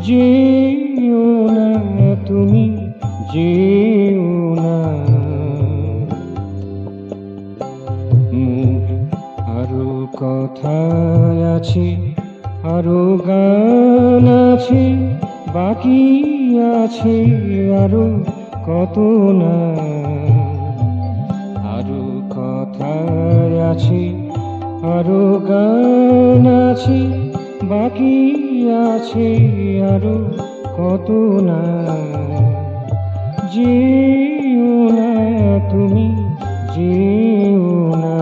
যেও না তুমি, যেও না। মোর আরো কথা আছে, আরো গান আছে, বাকি আছে আরো কত না। আরো কথা আছে, আরো গান আছে, বাকি আছে আরো কত না। যেও না তুমি, যেও না।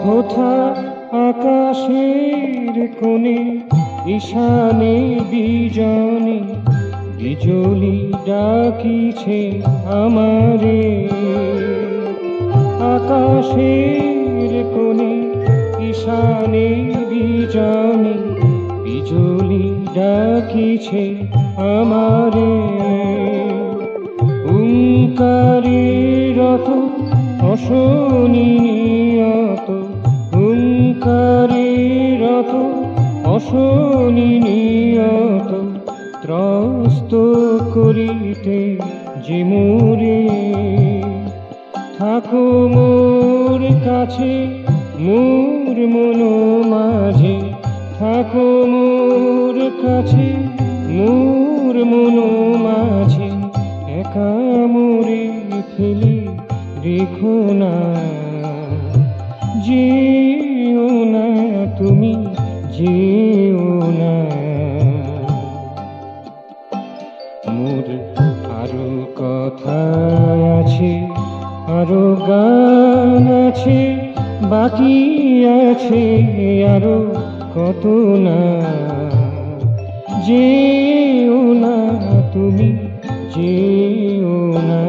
কোথা আকাশের কোণে ঈশানে বিজনে বিজলি ডাকিছে আমারে। আকাশের কোণে ঈশানে বিজনে বিজলি ডাকিছে আমারে। হুঙ্কারে রত অশনিয়ত, হুঙ্কারে রত অশনিয়ত, ত্রস্ত করিতে যে মোরে। থাকো মোর কাছে, মোর মন মাঝে, থাকো মোর কাছে, মোর মন মাঝে, একা মোরে ফেলে রেখো না। যেও না তুমি, যেও না। মোর আরো কথা আছে, আরো গান আছে, বাকি আছে আরো কত না। যেও না তুমি, যেও না।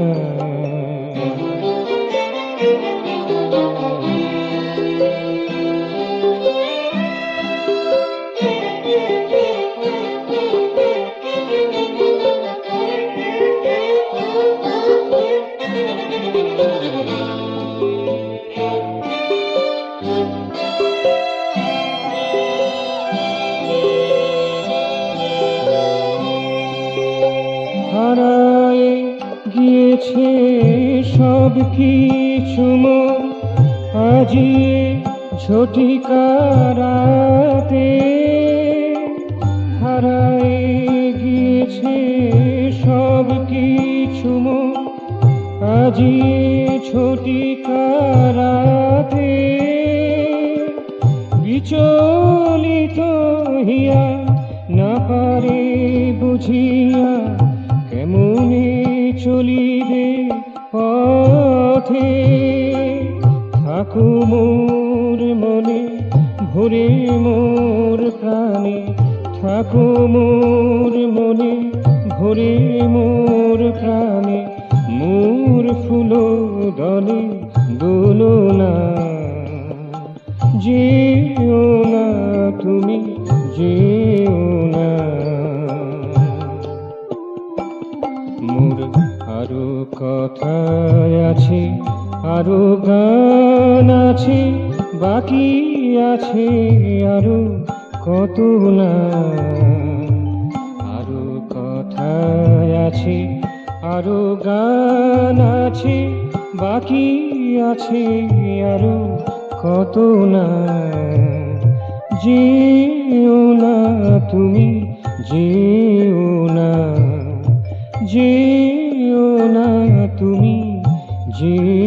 হারায় গিয়েছে সব কিছু মোর, আজি ঝটিকা রাতে। হারায় গিয়েছে সব কিছু মোর, আজি ঝটিকা রাতে। বিচলিত হিয়া না পারে বুঝিয়া, কেমনে চলিবে পথে। থাকো মোর মনে, ভরে মোর প্রাণে, থাকো মোর মনে, ভরে মোর প্রাণে। মোর ফুল দলে দোলনা। যেও না তুমি, যেও না। মোর আরো কথা আছে, আরো গান আছে, বাকি আছে আরো কত না। আরো কথা আছে, আরো গান আছে, বাকি আছে আরো কত না। যেও না তুমি, যেও না। যেও না তুমি, যেও